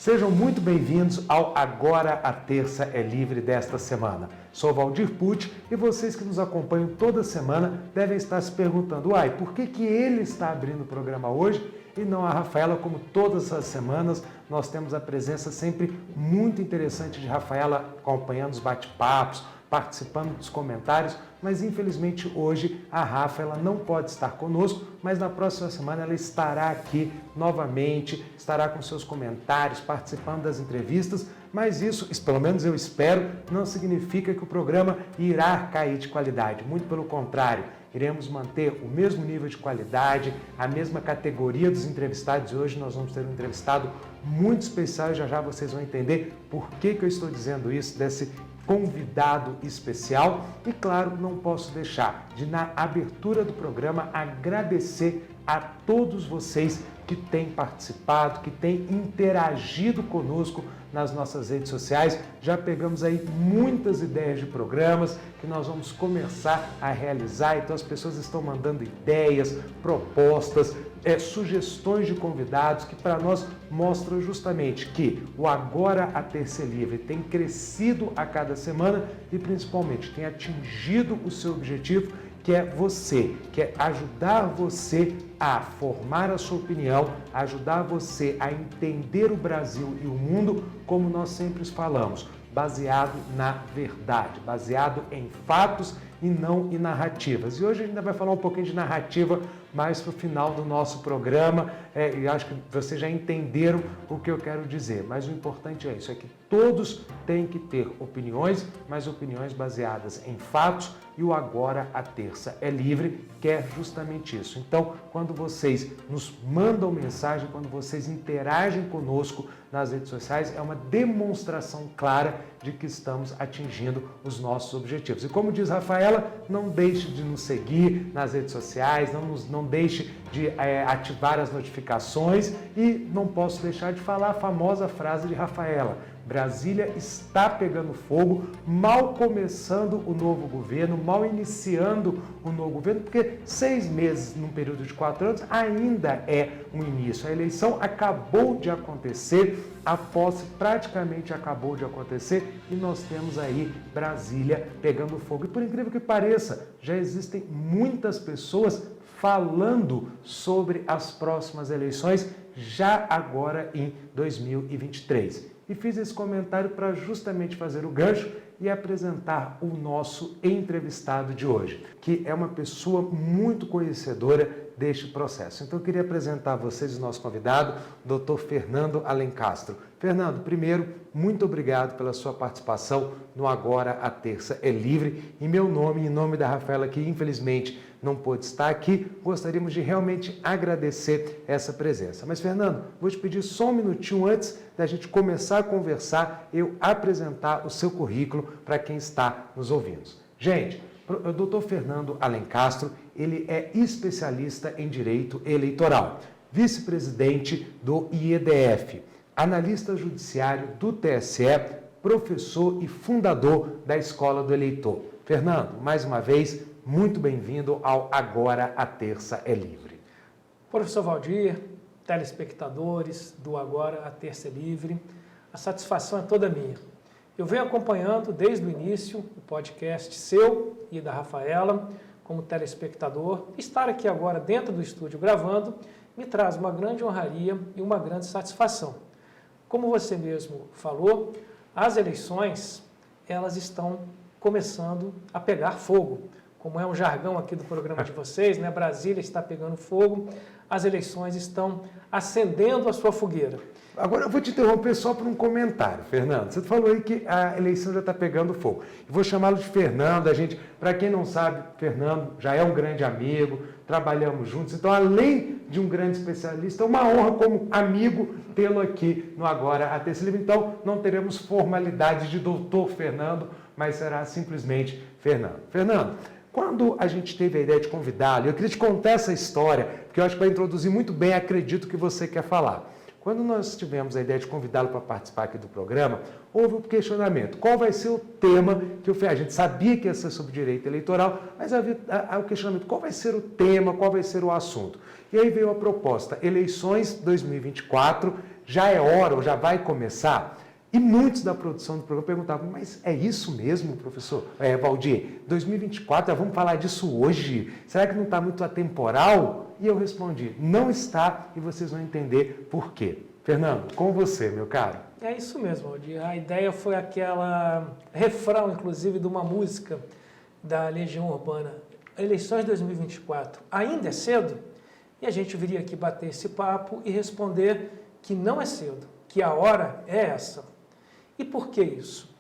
Sejam muito bem-vindos ao Agora a Terça é Livre desta semana. Sou Valdir Pucci e vocês que nos acompanham toda semana devem estar se perguntando, por que ele está abrindo o programa hoje e não a Rafaela? Como todas as semanas, nós temos a presença sempre muito interessante de Rafaela acompanhando os bate-papos, participando dos comentários, mas infelizmente hoje a Rafa não pode estar conosco, mas na próxima semana ela estará aqui novamente, estará com seus comentários, participando das entrevistas, mas isso, pelo menos eu espero, não significa que o programa irá cair de qualidade, muito pelo contrário. Iremos manter o mesmo nível de qualidade, a mesma categoria dos entrevistados. E hoje nós vamos ter um entrevistado muito especial e já vocês vão entender por que eu estou dizendo isso, desse convidado especial. E claro, não posso deixar de, na abertura do programa, agradecer a todos vocês que têm participado, que têm interagido conosco nas nossas redes sociais. Já pegamos aí muitas ideias de programas que nós vamos começar a realizar, então as pessoas estão mandando ideias, propostas, sugestões de convidados que para nós mostram justamente que o Agora a Terça é Livre tem crescido a cada semana e principalmente tem atingido o seu objetivo, que é você, que é ajudar você a formar a sua opinião, ajudar você a entender o Brasil e o mundo, como nós sempre falamos, baseado na verdade, baseado em fatos e não em narrativas. E hoje a gente ainda vai falar um pouquinho de narrativa mais para o final do nosso programa, e acho que vocês já entenderam o que eu quero dizer, mas o importante é isso, é que todos têm que ter opiniões, mas opiniões baseadas em fatos, e o Agora a Terça é Livre quer justamente isso. Então, quando vocês nos mandam mensagem, quando vocês interagem conosco nas redes sociais, é uma demonstração clara de que estamos atingindo os nossos objetivos. E como diz Rafaela, não deixe de nos seguir nas redes sociais, não deixe de ativar as notificações, e não posso deixar de falar a famosa frase de Rafaela: Brasília está pegando fogo, mal começando o novo governo, mal iniciando o novo governo, porque 6 meses num período de 4 anos ainda é um início. A eleição acabou de acontecer, a posse praticamente acabou de acontecer e nós temos aí Brasília pegando fogo. E por incrível que pareça, já existem muitas pessoas falando sobre as próximas eleições já agora em 2023. E fiz esse comentário para justamente fazer o gancho e apresentar o nosso entrevistado de hoje, que é uma pessoa muito conhecedora deste processo. Então eu queria apresentar a vocês o nosso convidado, o Dr. Fernando Alencastro. Fernando, primeiro, muito obrigado pela sua participação no Agora a Terça é Livre. Em meu nome e em nome da Rafaela, que infelizmente não pôde estar aqui, gostaríamos de realmente agradecer essa presença. Mas, Fernando, vou te pedir só um minutinho antes da gente começar a conversar, eu apresentar o seu currículo para quem está nos ouvindo. Gente, o Dr. Fernando Alencastro, ele é especialista em direito eleitoral, vice-presidente do IEDF, analista judiciário do TSE, professor e fundador da Escola do Eleitor. Fernando, mais uma vez, muito bem-vindo ao Agora a Terça é Livre. Professor Valdir, telespectadores do Agora a Terça é Livre, a satisfação é toda minha. Eu venho acompanhando desde o início o podcast seu e da Rafaela como telespectador. Estar aqui agora dentro do estúdio gravando me traz uma grande honraria e uma grande satisfação. Como você mesmo falou, as eleições elas estão começando a pegar fogo. Como é um jargão aqui do programa de vocês, né? Brasília está pegando fogo, as eleições estão acendendo a sua fogueira. Agora eu vou te interromper só por um comentário, Fernando. Você falou aí que a eleição já está pegando fogo. Eu vou chamá-lo de Fernando. Para quem não sabe, Fernando já é um grande amigo, trabalhamos juntos. Então, além de um grande especialista, é uma honra como amigo tê-lo aqui no Agora a Terça Livre. Então, não teremos formalidade de doutor Fernando, mas será simplesmente Fernando. Fernando, quando a gente teve a ideia de convidá-lo, eu queria te contar essa história, porque eu acho que vai introduzir muito bem, acredito que você quer falar. Quando nós tivemos a ideia de convidá-lo para participar aqui do programa, houve um questionamento. Qual vai ser o tema que eu fiz? A gente sabia que ia ser sobre direito eleitoral, mas havia o questionamento, qual vai ser o tema, qual vai ser o assunto? E aí veio a proposta, eleições 2024, já é hora ou já vai começar? E muitos da produção do programa perguntavam, mas é isso mesmo, professor Valdir? 2024, já vamos falar disso hoje? Será que não está muito atemporal? E eu respondi, não está, e vocês vão entender por quê. Fernando, com você, meu caro. É isso mesmo, Valdir. A ideia foi aquela refrão, inclusive, de uma música da Legião Urbana. Eleições de 2024, ainda é cedo? E a gente viria aqui bater esse papo e responder que não é cedo, que a hora é essa. E por que isso?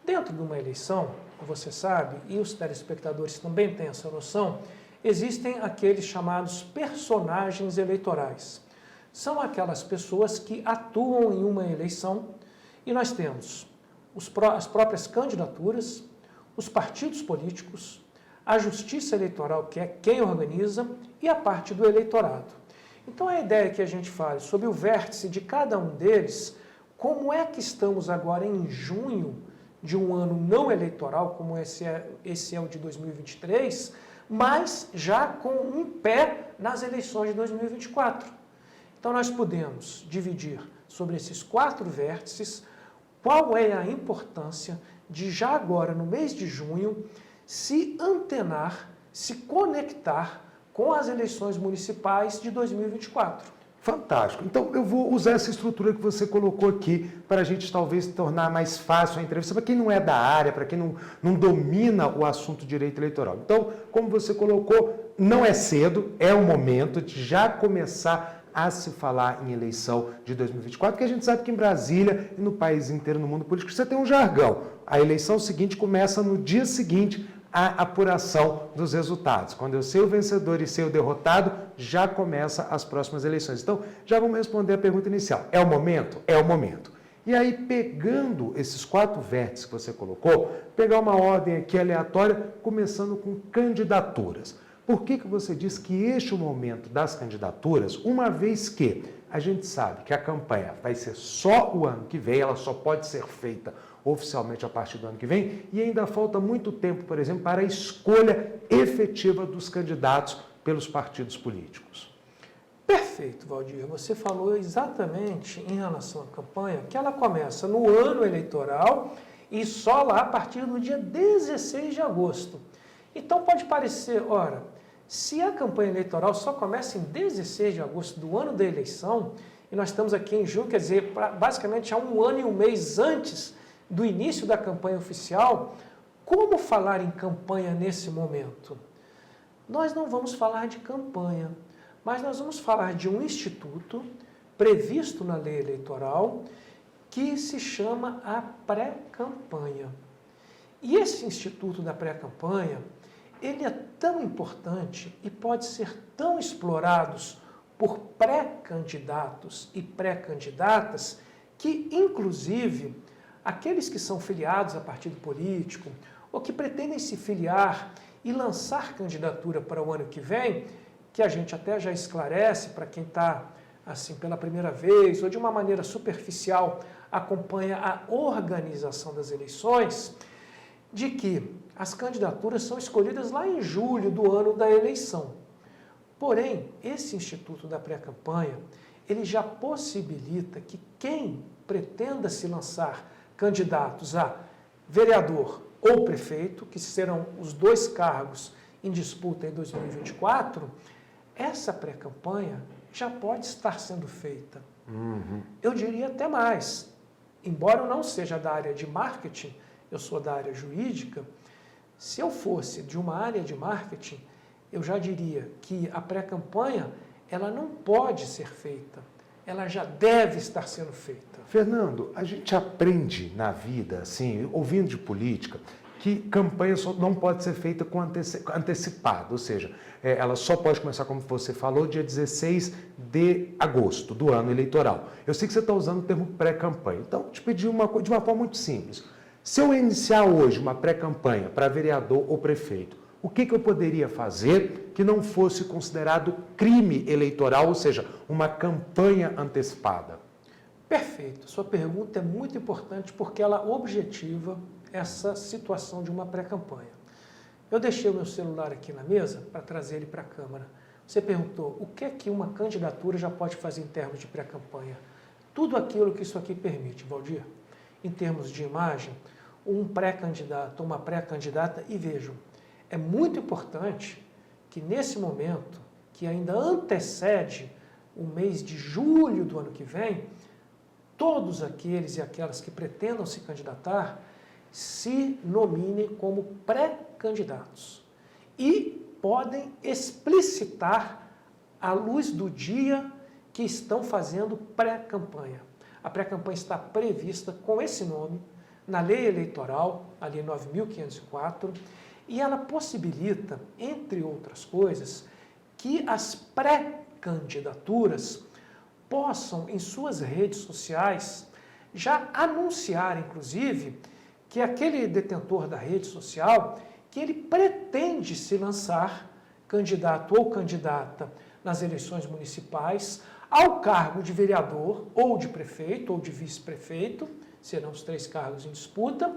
Dentro de uma eleição, você sabe, e os telespectadores também têm essa noção, existem aqueles chamados personagens eleitorais. São aquelas pessoas que atuam em uma eleição e nós temos as próprias candidaturas, os partidos políticos, a justiça eleitoral, que é quem organiza, e a parte do eleitorado. Então a ideia é que a gente fale sobre o vértice de cada um deles, como é que estamos agora em junho de um ano não eleitoral, como esse é o de 2023, mas já com um pé nas eleições de 2024. Então nós podemos dividir sobre esses 4 vértices qual é a importância de já agora, no mês de junho, se antenar, se conectar com as eleições municipais de 2024. Fantástico. Então, eu vou usar essa estrutura que você colocou aqui para a gente talvez tornar mais fácil a entrevista para quem não é da área, para quem não domina o assunto direito eleitoral. Então, como você colocou, não é cedo, é o momento de já começar a se falar em eleição de 2024, porque a gente sabe que em Brasília e no país inteiro, no mundo político, você tem um jargão. A eleição seguinte começa no dia seguinte à apuração dos resultados. Quando eu sei o vencedor e sei o derrotado, já começa as próximas eleições. Então, já vamos responder a pergunta inicial. É o momento? É o momento. E aí, pegando esses 4 vértices que você colocou, pegar uma ordem aqui aleatória, começando com candidaturas. Por que você diz que este é o momento das candidaturas, uma vez que a gente sabe que a campanha vai ser só o ano que vem, ela só pode ser feita oficialmente a partir do ano que vem, e ainda falta muito tempo, por exemplo, para a escolha efetiva dos candidatos pelos partidos políticos? Perfeito, Valdir. Você falou exatamente em relação à campanha, que ela começa no ano eleitoral e só lá a partir do dia 16 de agosto. Então pode parecer, ora, se a campanha eleitoral só começa em 16 de agosto do ano da eleição, e nós estamos aqui em junho, quer dizer, basicamente há um ano e um mês antes do início da campanha oficial, como falar em campanha nesse momento? Nós não vamos falar de campanha, mas nós vamos falar de um instituto previsto na lei eleitoral que se chama a pré-campanha. E esse instituto da pré-campanha, ele é tão importante e pode ser tão explorado por pré-candidatos e pré-candidatas que, inclusive, aqueles que são filiados a partido político ou que pretendem se filiar e lançar candidatura para o ano que vem, que a gente até já esclarece para quem está assim pela primeira vez ou de uma maneira superficial acompanha a organização das eleições, de que as candidaturas são escolhidas lá em julho do ano da eleição. Porém, esse Instituto da Pré-Campanha, ele já possibilita que quem pretenda se lançar candidatos a vereador ou prefeito, que serão os 2 cargos em disputa em 2024, essa pré-campanha já pode estar sendo feita. Eu diria até mais, embora eu não seja da área de marketing, eu sou da área jurídica, se eu fosse de uma área de marketing, eu já diria que a pré-campanha, ela não pode ser feita, ela já deve estar sendo feita. Fernando, a gente aprende na vida, assim, ouvindo de política, que campanha só não pode ser feita com antecipada, ou seja, ela só pode começar, como você falou, dia 16 de agosto do ano eleitoral. Eu sei que você está usando o termo pré-campanha, então te pedi de uma forma muito simples. Se eu iniciar hoje uma pré-campanha para vereador ou prefeito, o que eu poderia fazer que não fosse considerado crime eleitoral, ou seja, uma campanha antecipada? Perfeito. Sua pergunta é muito importante porque ela objetiva essa situação de uma pré-campanha. Eu deixei o meu celular aqui na mesa para trazer ele para a câmera. Você perguntou o que é que uma candidatura já pode fazer em termos de pré-campanha? tudo aquilo que isso aqui permite, Valdir, em termos de imagem, um pré-candidato, uma pré-candidata, e vejam, é muito importante que nesse momento, que ainda antecede o mês de julho do ano que vem, todos aqueles e aquelas que pretendam se candidatar se nominem como pré-candidatos e podem explicitar à luz do dia que estão fazendo pré-campanha. A pré-campanha está prevista com esse nome na lei eleitoral, a lei 9.504, e ela possibilita, entre outras coisas, que as pré-candidaturas possam, em suas redes sociais, já anunciar, inclusive, que aquele detentor da rede social, que ele pretende se lançar candidato ou candidata nas eleições municipais ao cargo de vereador, ou de prefeito, ou de vice-prefeito, serão os 3 cargos em disputa,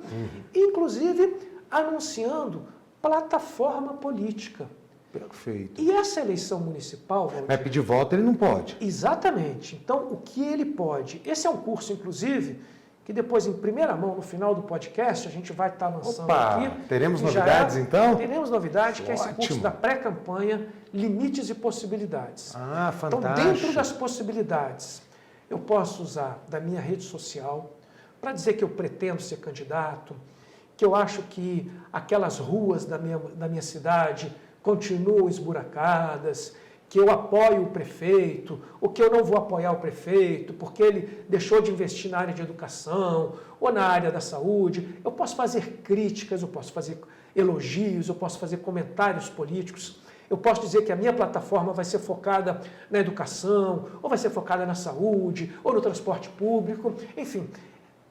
inclusive anunciando plataforma política. Perfeito. E essa eleição municipal, Valdir, Mas pedir voto ele não pode. Exatamente. Então, o que ele pode... Esse é um curso, inclusive, que depois, em primeira mão, no final do podcast, a gente vai estar lançando aqui. Teremos novidades, então? Teremos novidades, que é esse Ótimo. curso da pré-campanha, Limites e Possibilidades. Ah, Então, fantástico. dentro das possibilidades, eu posso usar da minha rede social para dizer que eu pretendo ser candidato, que eu acho que aquelas ruas da minha cidade continuam esburacadas, que eu apoio o prefeito, ou que eu não vou apoiar o prefeito, porque ele deixou de investir na área de educação, ou na área da saúde. Eu posso fazer críticas, eu posso fazer elogios, eu posso fazer comentários políticos, eu posso dizer que a minha plataforma vai ser focada na educação, ou vai ser focada na saúde, ou no transporte público, enfim.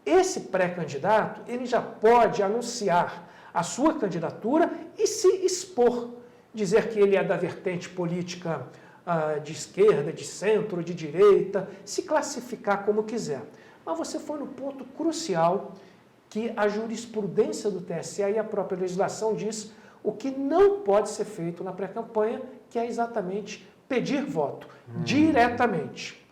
Esse pré-candidato, ele já pode anunciar a sua candidatura e se expor, dizer que ele é da vertente política de esquerda, de centro, de direita, se classificar como quiser. Mas você foi no ponto crucial que a jurisprudência do TSE e a própria legislação diz o que não pode ser feito na pré-campanha, que é exatamente pedir voto diretamente.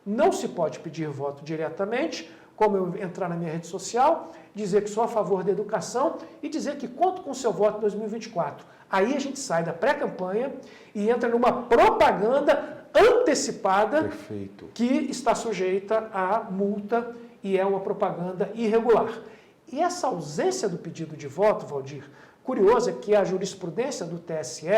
Não se pode pedir voto diretamente, como eu entrar na minha rede social, dizer que sou a favor da educação e dizer que conto com o seu voto em 2024. Aí a gente sai da pré-campanha e entra numa propaganda antecipada. Perfeito. Que está sujeita a multa e é uma propaganda irregular. E essa ausência do pedido de voto, Valdir, curioso é que a jurisprudência do TSE,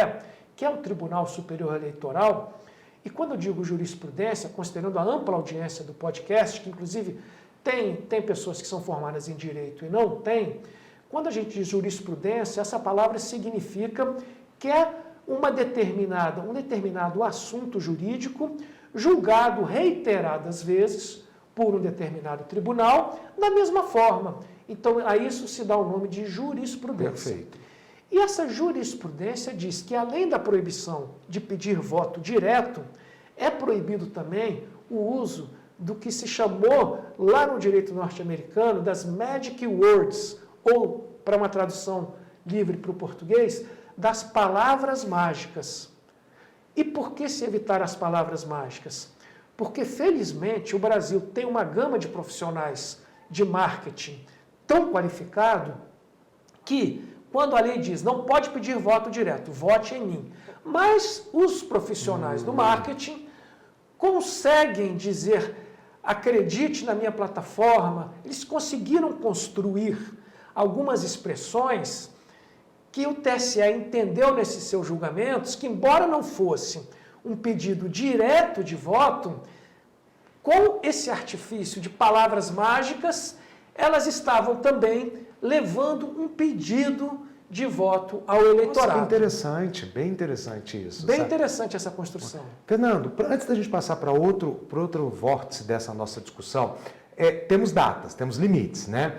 que é o Tribunal Superior Eleitoral, e quando eu digo jurisprudência, considerando a ampla audiência do podcast, que inclusive tem pessoas que são formadas em direito e não tem, quando a gente diz jurisprudência, essa palavra significa que é um determinado assunto jurídico julgado reiteradas vezes por um determinado tribunal da mesma forma. Então, a isso se dá o nome de jurisprudência. Perfeito. E essa jurisprudência diz que, além da proibição de pedir voto direto, é proibido também o uso do que se chamou lá no direito norte-americano das magic words, ou, para uma tradução livre para o português, das palavras mágicas. E por que se evitar as palavras mágicas? Porque, felizmente, o Brasil tem uma gama de profissionais de marketing tão qualificado que, quando a lei diz não pode pedir voto direto, vote em mim, mas os profissionais do marketing conseguem dizer acredite na minha plataforma, eles conseguiram construir algumas expressões que o TSE entendeu nesses seus julgamentos, que embora não fosse um pedido direto de voto, com esse artifício de palavras mágicas, elas estavam também levando um pedido de voto ao eleitorado. Nossa, bem interessante isso. Bem interessante essa construção. Fernando, antes da gente passar para outro vórtice dessa nossa discussão, temos datas, temos limites, né?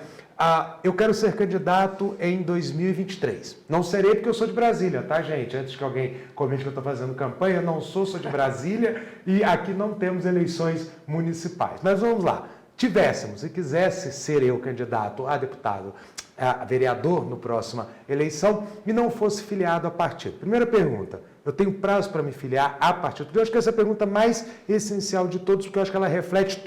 Eu quero ser candidato em 2023. Não serei porque eu sou de Brasília, tá, gente? Antes que alguém comente que eu estou fazendo campanha, eu não sou de Brasília e aqui não temos eleições municipais. Mas vamos lá. Tivéssemos e quisesse ser eu candidato a deputado a vereador na próxima eleição e não fosse filiado a partido. Primeira pergunta, eu tenho prazo para me filiar a partido? Eu acho que essa é a pergunta mais essencial de todos, porque eu acho que ela reflete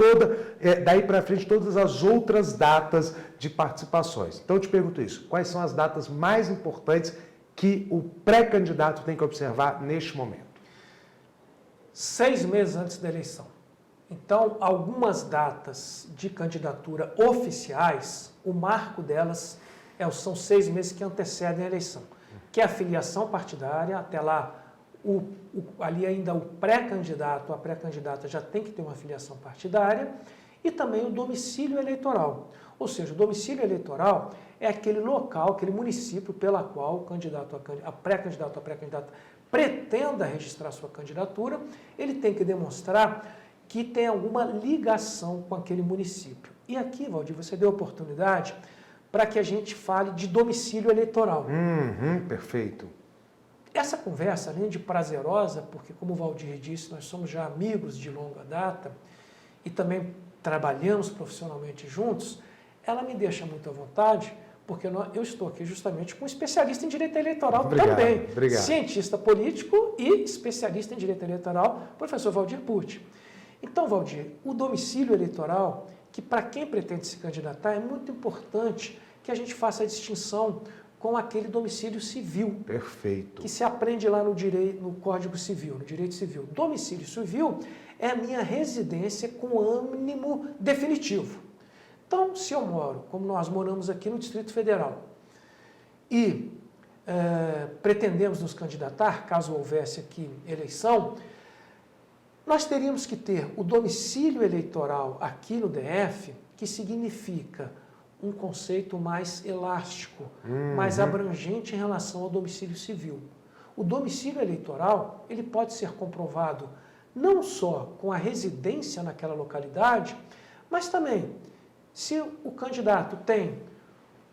daí para frente, todas as outras datas de participações. Então eu te pergunto isso, quais são as datas mais importantes que o pré-candidato tem que observar neste momento? 6 meses antes da eleição. Então, algumas datas de candidatura oficiais, o marco delas são 6 meses que antecedem a eleição, que é a filiação partidária, até lá, ali ainda o pré-candidato, a pré-candidata já tem que ter uma filiação partidária, e também o domicílio eleitoral. Ou seja, o domicílio eleitoral é aquele local, aquele município pela qual o candidato, a pré-candidato, a pré-candidata pretenda registrar sua candidatura, ele tem que demonstrar que tem alguma ligação com aquele município. E aqui, Valdir, você deu oportunidade para que a gente fale de domicílio eleitoral. Perfeito. Essa conversa, além de prazerosa, porque como o Valdir disse, nós somos já amigos de longa data e também trabalhamos profissionalmente juntos, ela me deixa muito à vontade, porque eu estou aqui justamente com um especialista em direito eleitoral também. Obrigado. Cientista político e especialista em direito eleitoral, professor Valdir Pucci. Então, Valdir, o domicílio eleitoral, que para quem pretende se candidatar, é muito importante que a gente faça a distinção com aquele domicílio civil. Perfeito. Que se aprende lá no Código Civil, no Direito Civil. Domicílio civil é a minha residência com ânimo definitivo. Então, se eu moro, como nós moramos aqui no Distrito Federal, e pretendemos nos candidatar, caso houvesse aqui eleição, nós teríamos que ter o domicílio eleitoral aqui no DF, que significa um conceito mais elástico, mais abrangente em relação ao domicílio civil. O domicílio eleitoral, ele pode ser comprovado não só com a residência naquela localidade, mas também se o candidato tem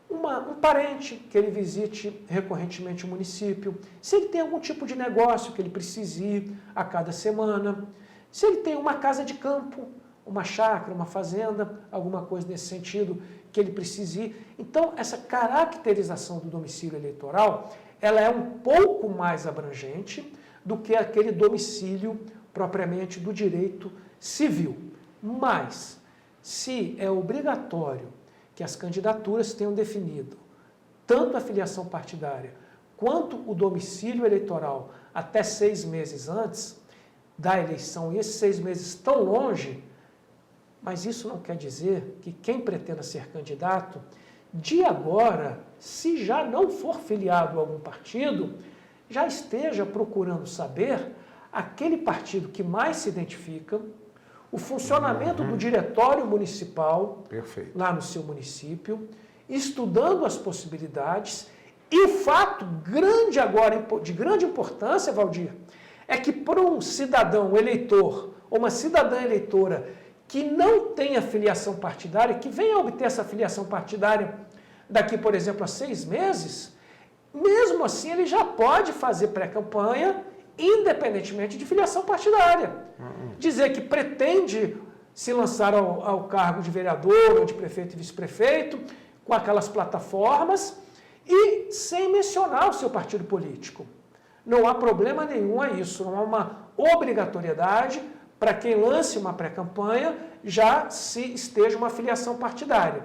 um parente que ele visite recorrentemente o município, se ele tem algum tipo de negócio que ele precise ir a cada semana, se ele tem uma casa de campo, uma chácara, uma fazenda, alguma coisa nesse sentido que ele precise ir. Então, essa caracterização do domicílio eleitoral, ela é um pouco mais abrangente do que aquele domicílio propriamente do direito civil. Mas, se é obrigatório que as candidaturas tenham definido tanto a filiação partidária quanto o domicílio eleitoral até 6 meses antes da eleição, e esses 6 meses estão longe, mas isso não quer dizer que quem pretenda ser candidato, de agora, se já não for filiado a algum partido, já esteja procurando saber aquele partido que mais se identifica, o funcionamento do diretório municipal, lá no seu município, estudando as possibilidades, e o fato grande agora, de grande importância, Valdir, é que para um cidadão eleitor, ou uma cidadã eleitora, que não tenha filiação partidária, que venha a obter essa filiação partidária daqui, por exemplo, a 6 meses, mesmo assim ele já pode fazer pré-campanha, independentemente de filiação partidária. Dizer que pretende se lançar ao cargo de vereador, ou de prefeito e vice-prefeito, com aquelas plataformas, e sem mencionar o seu partido político. Não há problema nenhum a isso, não há uma obrigatoriedade para quem lance uma pré-campanha já se esteja uma filiação partidária.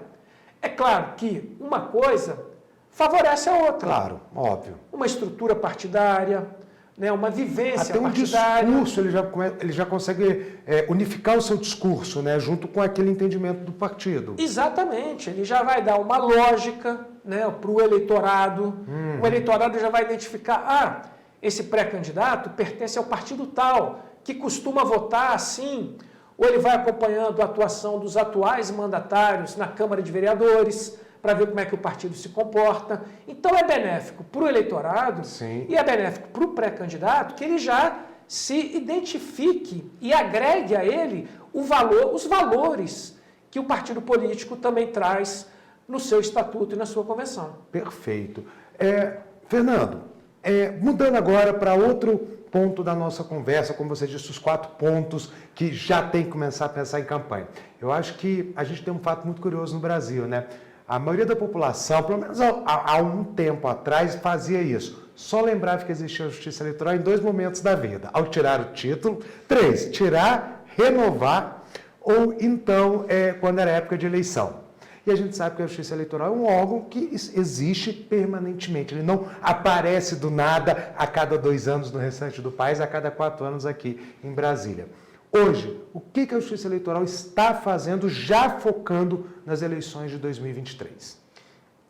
É claro que uma coisa favorece a outra. Claro, óbvio. Uma estrutura partidária, né, uma vivência até um partidária. Discurso, ele já consegue unificar o seu discurso, né, junto com aquele entendimento do partido. Exatamente, ele já vai dar uma lógica, né, para o eleitorado. O eleitorado já vai identificar, esse pré-candidato pertence ao partido tal, que costuma votar assim, ou ele vai acompanhando a atuação dos atuais mandatários na Câmara de Vereadores, para ver como é que o partido se comporta. Então é benéfico para o eleitorado. Sim. E é benéfico para o pré-candidato que ele já se identifique e agregue a ele os valores que o partido político também traz no seu estatuto e na sua convenção. Perfeito. Fernando, mudando agora para outro ponto da nossa conversa, como você disse, os 4 pontos que já tem que começar a pensar em campanha. Eu acho que a gente tem um fato muito curioso no Brasil, né? A maioria da população, pelo menos há um tempo atrás, fazia isso. Só lembrava que existia a justiça eleitoral em 2 momentos da vida. Ao tirar o título. 3, tirar, renovar, ou então quando era época de eleição. E a gente sabe que a justiça eleitoral é um órgão que existe permanentemente. Ele não aparece do nada a cada 2 anos no restante do país, a cada 4 anos aqui em Brasília. Hoje, o que a Justiça Eleitoral está fazendo, já focando nas eleições de 2023?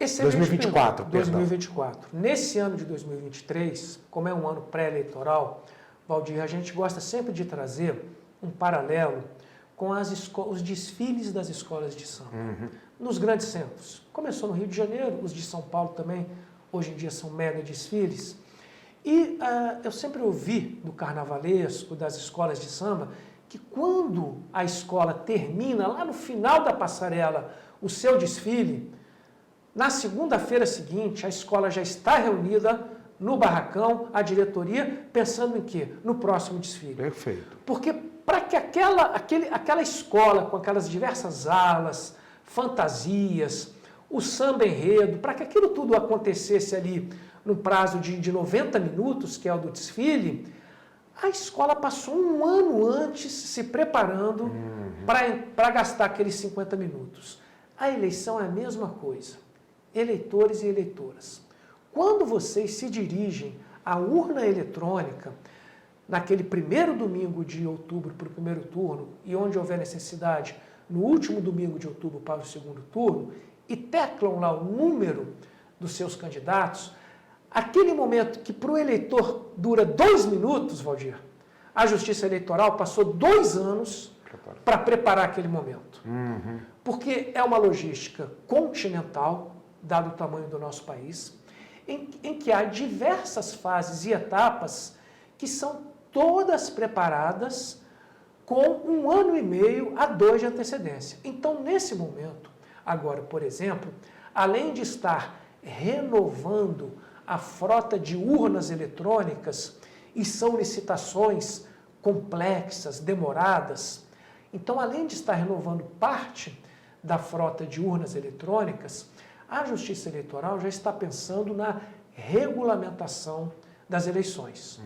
Excelente 2024, pergunta. 2024. Nesse ano de 2023, como é um ano pré-eleitoral, Valdir, a gente gosta sempre de trazer um paralelo com os desfiles das escolas de samba. Nos grandes centros. Começou no Rio de Janeiro, os de São Paulo também, hoje em dia são mega desfiles. E eu sempre ouvi do carnavalesco, das escolas de samba, que quando a escola termina, lá no final da passarela, o seu desfile, na segunda-feira seguinte, a escola já está reunida no barracão, a diretoria, pensando em quê? No próximo desfile. Perfeito. Porque para que aquela escola, com aquelas diversas alas, fantasias, o samba enredo, para que aquilo tudo acontecesse ali no prazo de 90 minutos, que é o do desfile, a escola passou um ano antes se preparando para gastar aqueles 50 minutos. A eleição é a mesma coisa. Eleitores e eleitoras. Quando vocês se dirigem à urna eletrônica, naquele primeiro domingo de outubro para o primeiro turno, e onde houver necessidade, no último domingo de outubro para o segundo turno, e teclam lá o número dos seus candidatos, aquele momento que para o eleitor dura 2 minutos, Valdir, a Justiça Eleitoral passou 2 anos para preparar aquele momento. Porque é uma logística continental, dado o tamanho do nosso país, em que há diversas fases e etapas que são todas preparadas com 1 ano e meio a 2 de antecedência. Então, nesse momento, agora, por exemplo, além de estar renovando a frota de urnas eletrônicas, e são licitações complexas, demoradas, então, além de estar renovando parte da frota de urnas eletrônicas, a Justiça Eleitoral já está pensando na regulamentação das eleições.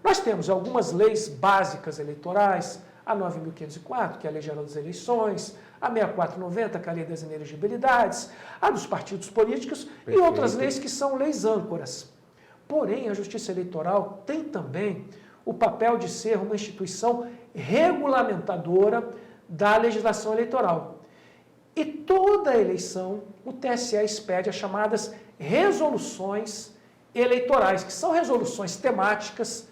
Nós temos algumas leis básicas eleitorais, a 9.504, que é a Lei Geral das Eleições, a 6490, que é a Lei das Inelegibilidades, a dos partidos políticos. Perfeito. E outras leis que são leis âncoras. Porém, a Justiça Eleitoral tem também o papel de ser uma instituição regulamentadora da legislação eleitoral. E toda eleição, o TSE expede as chamadas resoluções eleitorais, que são resoluções temáticas,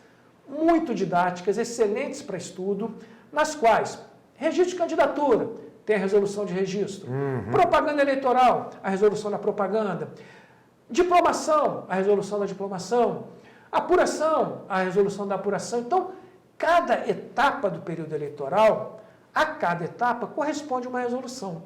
muito didáticas, excelentes para estudo, nas quais registro de candidatura, tem a resolução de registro, propaganda eleitoral, a resolução da propaganda, diplomação, a resolução da diplomação, apuração, a resolução da apuração. Então, cada etapa do período eleitoral, a cada etapa corresponde uma resolução.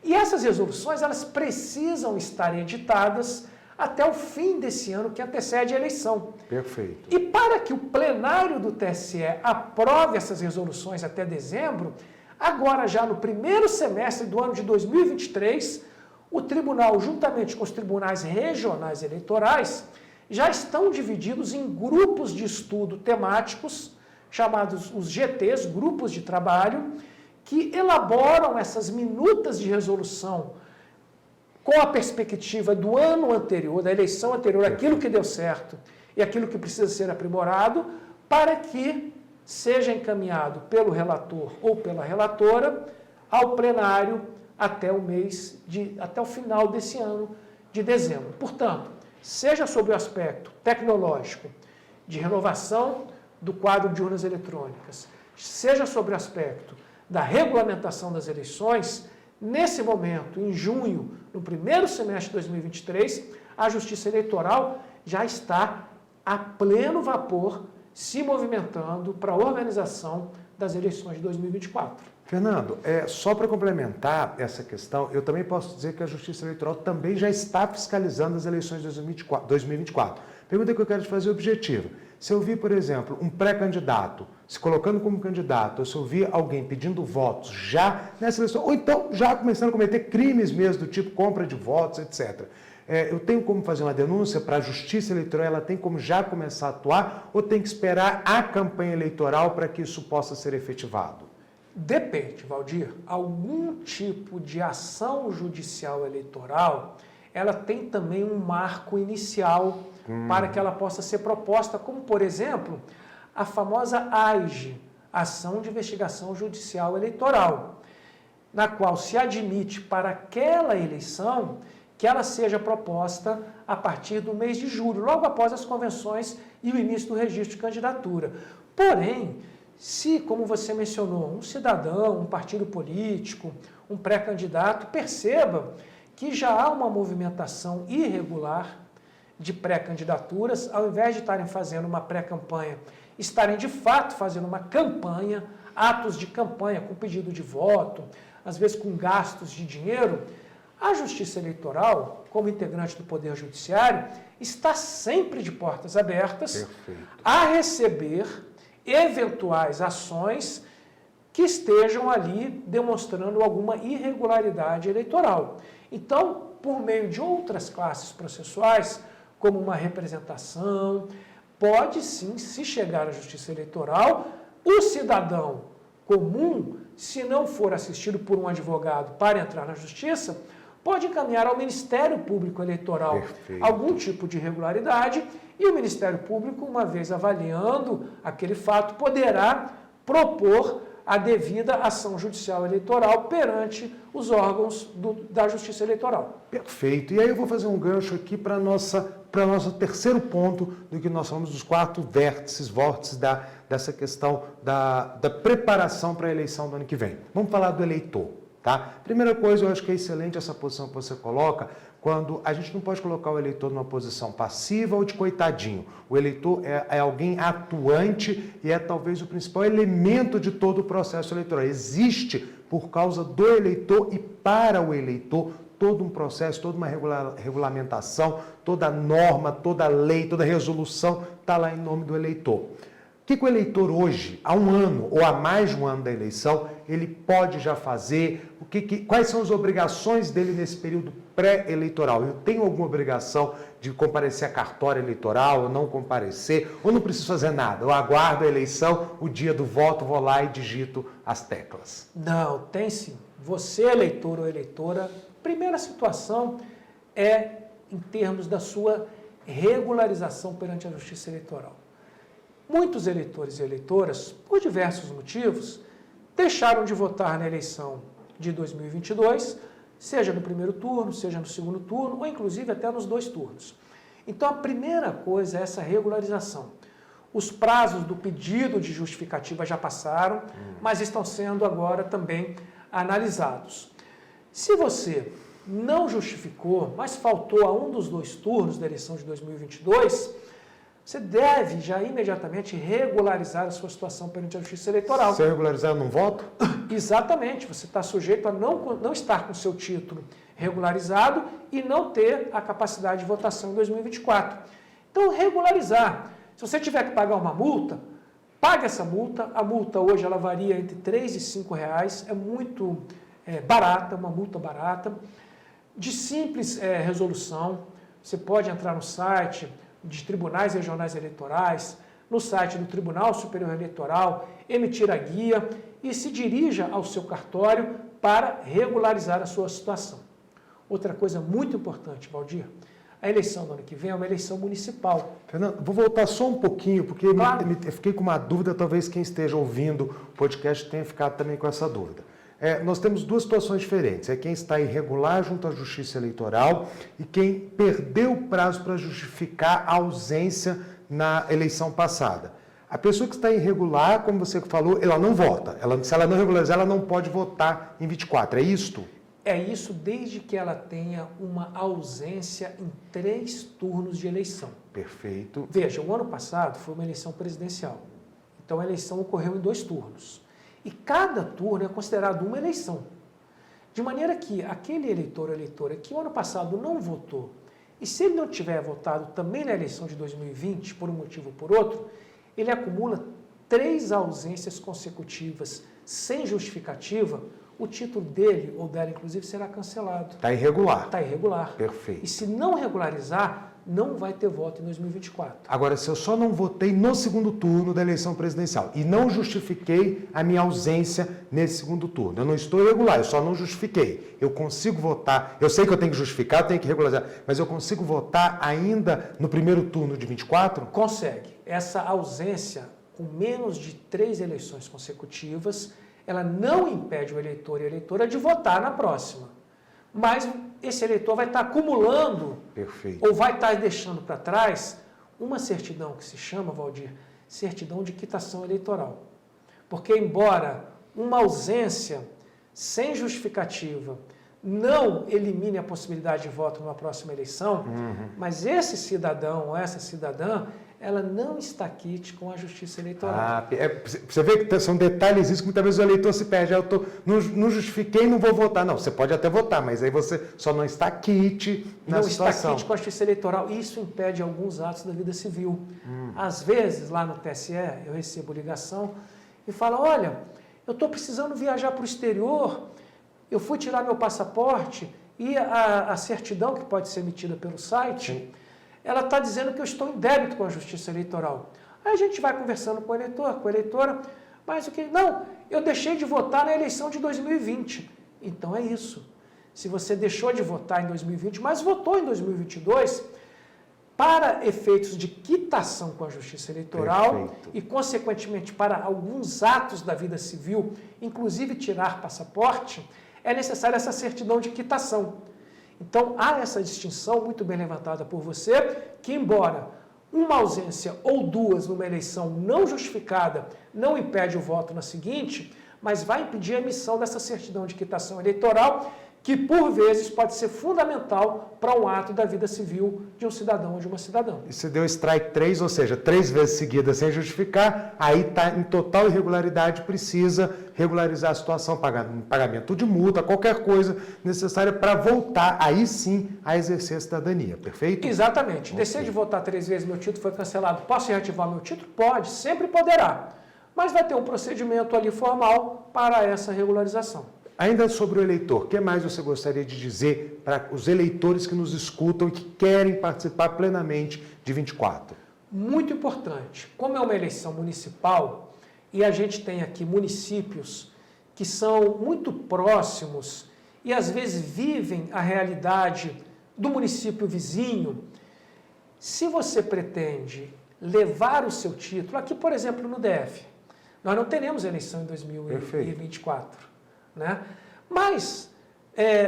E essas resoluções, elas precisam estar editadas até o fim desse ano que antecede a eleição. Perfeito. E para que o plenário do TSE aprove essas resoluções até dezembro, agora já no primeiro semestre do ano de 2023, o tribunal, juntamente com os tribunais regionais eleitorais, já estão divididos em grupos de estudo temáticos, chamados os GTs, grupos de trabalho, que elaboram essas minutas de resolução com a perspectiva do ano anterior, da eleição anterior, aquilo que deu certo e aquilo que precisa ser aprimorado, para que seja encaminhado pelo relator ou pela relatora ao plenário até o final desse ano de dezembro. Portanto, seja sobre o aspecto tecnológico de renovação do quadro de urnas eletrônicas, seja sobre o aspecto da regulamentação das eleições, nesse momento, em junho, no primeiro semestre de 2023, a Justiça Eleitoral já está a pleno vapor se movimentando para a organização das eleições de 2024. Fernando, só para complementar essa questão, eu também posso dizer que a Justiça Eleitoral também já está fiscalizando as eleições de 2024. Pergunta que eu quero te fazer objetiva. Se eu vi, por exemplo, um pré-candidato se colocando como candidato, ou se eu vi alguém pedindo votos já nessa eleição, ou então já começando a cometer crimes mesmo, do tipo compra de votos, etc. Eu tenho como fazer uma denúncia para a Justiça Eleitoral, ela tem como já começar a atuar, ou tem que esperar a campanha eleitoral para que isso possa ser efetivado? Depende, Valdir. Algum tipo de ação judicial eleitoral, ela tem também um marco inicial para que ela possa ser proposta, como, por exemplo, a famosa AIJE, Ação de Investigação Judicial Eleitoral, na qual se admite para aquela eleição que ela seja proposta a partir do mês de julho, logo após as convenções e o início do registro de candidatura. Porém, se, como você mencionou, um cidadão, um partido político, um pré-candidato, perceba que já há uma movimentação irregular de pré-candidaturas, ao invés de estarem fazendo uma pré-campanha, estarem de fato fazendo uma campanha, atos de campanha com pedido de voto, às vezes com gastos de dinheiro, a Justiça Eleitoral, como integrante do Poder Judiciário, está sempre de portas abertas a receber eventuais ações que estejam ali demonstrando alguma irregularidade eleitoral. Então, por meio de outras classes processuais, como uma representação, pode sim, se chegar à Justiça Eleitoral, o cidadão comum, se não for assistido por um advogado para entrar na Justiça, pode encaminhar ao Ministério Público Eleitoral algum tipo de irregularidade e o Ministério Público, uma vez avaliando aquele fato, poderá propor a devida ação judicial eleitoral perante os órgãos da Justiça Eleitoral. Perfeito. E aí eu vou fazer um gancho aqui para nosso terceiro ponto do que nós falamos dos 4 vórtices dessa questão da preparação para a eleição do ano que vem. Vamos falar do eleitor. Tá? Primeira coisa, eu acho que é excelente essa posição que você coloca, quando a gente não pode colocar o eleitor numa posição passiva ou de coitadinho. O eleitor é alguém atuante e é talvez o principal elemento de todo o processo eleitoral. Existe, por causa do eleitor e para o eleitor, todo um processo, toda uma regulamentação, toda norma, toda lei, toda resolução está lá em nome do eleitor. O que o eleitor hoje, há um ano ou há mais de um ano da eleição, ele pode já fazer? Quais são as obrigações dele nesse período pré-eleitoral? Eu tenho alguma obrigação de comparecer a cartório eleitoral ou não comparecer? Ou não preciso fazer nada? Eu aguardo a eleição, o dia do voto, vou lá e digito as teclas. Não, tem sim. Você, eleitor ou eleitora, primeira situação é em termos da sua regularização perante a Justiça Eleitoral. Muitos eleitores e eleitoras, por diversos motivos, deixaram de votar na eleição de 2022, seja no primeiro turno, seja no segundo turno, ou inclusive até nos 2 turnos. Então, a primeira coisa é essa regularização. Os prazos do pedido de justificativa já passaram, mas estão sendo agora também analisados. Se você não justificou, mas faltou a um dos 2 turnos da eleição de 2022, você deve já imediatamente regularizar a sua situação perante a Justiça Eleitoral. Se eu regularizar, eu não voto? Exatamente, você está sujeito a não estar com o seu título regularizado e não ter a capacidade de votação em 2024. Então, regularizar. Se você tiver que pagar uma multa, pague essa multa. A multa hoje ela varia entre R$ 3 e R$ 5, é muito barata, uma multa barata. De simples resolução, você pode entrar no site de tribunais regionais eleitorais, no site do Tribunal Superior Eleitoral, emitir a guia e se dirija ao seu cartório para regularizar a sua situação. Outra coisa muito importante, Valdir, a eleição do ano que vem é uma eleição municipal. Fernando, vou voltar só um pouquinho, porque claro. eu fiquei com uma dúvida, talvez quem esteja ouvindo o podcast tenha ficado também com essa dúvida. Nós temos 2 situações diferentes. É quem está irregular junto à Justiça Eleitoral e quem perdeu o prazo para justificar a ausência na eleição passada. A pessoa que está irregular, como você falou, ela não vota. Se ela não regularizar, ela não pode votar em 24. É isto? É isso desde que ela tenha uma ausência em 3 turnos de eleição. Perfeito. Veja, o ano passado foi uma eleição presidencial. Então a eleição ocorreu em 2 turnos. E cada turno é considerado uma eleição. De maneira que aquele eleitor ou eleitora que o ano passado não votou, e se ele não tiver votado também na eleição de 2020, por um motivo ou por outro, ele acumula 3 ausências consecutivas sem justificativa, o título dele ou dela, inclusive, será cancelado. Está irregular. Está irregular. Perfeito. E se não regularizar, não vai ter voto em 2024. Agora, se eu só não votei no segundo turno da eleição presidencial e não justifiquei a minha ausência nesse segundo turno, eu não estou irregular, eu só não justifiquei. Eu consigo votar, eu sei que eu tenho que justificar, eu tenho que regularizar, mas eu consigo votar ainda no primeiro turno de 24? Consegue. Essa ausência, com menos de 3 eleições consecutivas, ela não impede o eleitor e a eleitora de votar na próxima. Mas esse eleitor vai estar acumulando, Perfeito. ou vai estar deixando para trás, uma certidão que se chama, Valdir, certidão de quitação eleitoral. Porque, embora uma ausência sem justificativa não elimine a possibilidade de voto numa próxima eleição, mas esse cidadão ou essa cidadã, ela não está quite com a justiça eleitoral. Você vê que são detalhes isso que muitas vezes o eleitor se perde. Não justifiquei, não vou votar. Não, você pode até votar, mas aí você só não está quite na situação. Não está quite com a justiça eleitoral. Isso impede alguns atos da vida civil. Às vezes, lá no TSE, eu recebo ligação e falo, olha, eu estou precisando viajar para o exterior, eu fui tirar meu passaporte e a certidão que pode ser emitida pelo site, ela está dizendo que eu estou em débito com a justiça eleitoral. Aí a gente vai conversando com o eleitor, com a eleitora, mas o que? Não, eu deixei de votar na eleição de 2020. Então é isso. Se você deixou de votar em 2020, mas votou em 2022, para efeitos de quitação com a justiça eleitoral Perfeito. E, consequentemente, para alguns atos da vida civil, inclusive tirar passaporte, é necessária essa certidão de quitação. Então, há essa distinção muito bem levantada por você, que embora uma ausência ou 2 numa eleição não justificada não impede o voto na seguinte, mas vai impedir a emissão dessa certidão de quitação eleitoral, que por vezes pode ser fundamental para um ato da vida civil de um cidadão ou de uma cidadã. E se deu strike 3, ou seja, 3 vezes seguidas sem justificar, aí está em total irregularidade, precisa regularizar a situação, pagamento de multa, qualquer coisa necessária para voltar, aí sim, a exercer a cidadania, perfeito? Exatamente. Okay. Deixei de votar 3 vezes, meu título foi cancelado. Posso reativar meu título? Pode, sempre poderá. Mas vai ter um procedimento ali formal para essa regularização. Ainda sobre o eleitor, o que mais você gostaria de dizer para os eleitores que nos escutam e que querem participar plenamente de 24? Muito importante. Como é uma eleição municipal e a gente tem aqui municípios que são muito próximos e às vezes vivem a realidade do município vizinho, se você pretende levar o seu título, aqui por exemplo no DF, nós não teremos eleição em 2024. Né? Mas,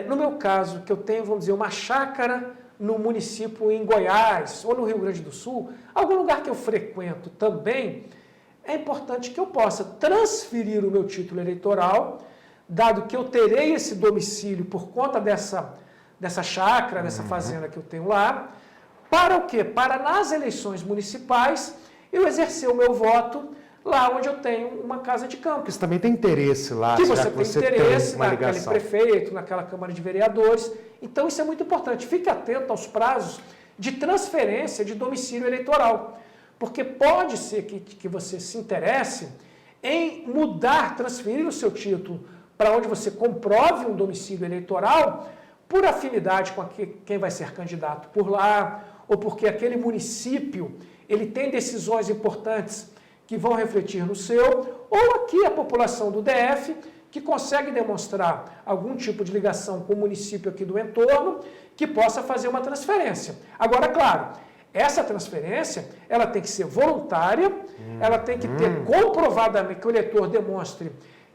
no meu caso, que eu tenho, vamos dizer, uma chácara no município em Goiás ou no Rio Grande do Sul, algum lugar que eu frequento também, é importante que eu possa transferir o meu título eleitoral, dado que eu terei esse domicílio por conta dessa chácara, dessa fazenda que eu tenho lá, para o quê? Para nas eleições municipais eu exercer o meu voto lá onde eu tenho uma casa de campo. Porque você também tem interesse lá. Que você tem interesse naquele ligação. Prefeito, naquela Câmara de Vereadores. Então isso é muito importante. Fique atento aos prazos de transferência de domicílio eleitoral. Porque pode ser que você se interesse em mudar, transferir o seu título para onde você comprove um domicílio eleitoral por afinidade com quem vai ser candidato por lá, ou porque aquele município ele tem decisões importantes que vão refletir no seu, ou aqui a população do DF, que consegue demonstrar algum tipo de ligação com o município aqui do entorno, que possa fazer uma transferência. Agora, claro, essa transferência, ela tem que ser voluntária, ela tem que ter comprovadamente que o eleitor demonstre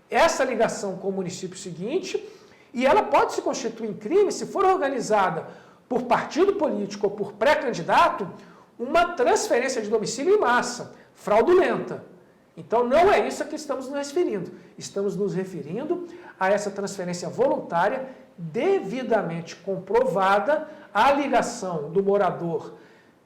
essa ligação com o município seguinte, e ela pode se constituir em crime se for organizada por partido político ou por pré-candidato, uma transferência de domicílio em massa, fraudulenta. Então, não é isso a que estamos nos referindo. Estamos nos referindo a essa transferência voluntária devidamente comprovada a ligação do morador,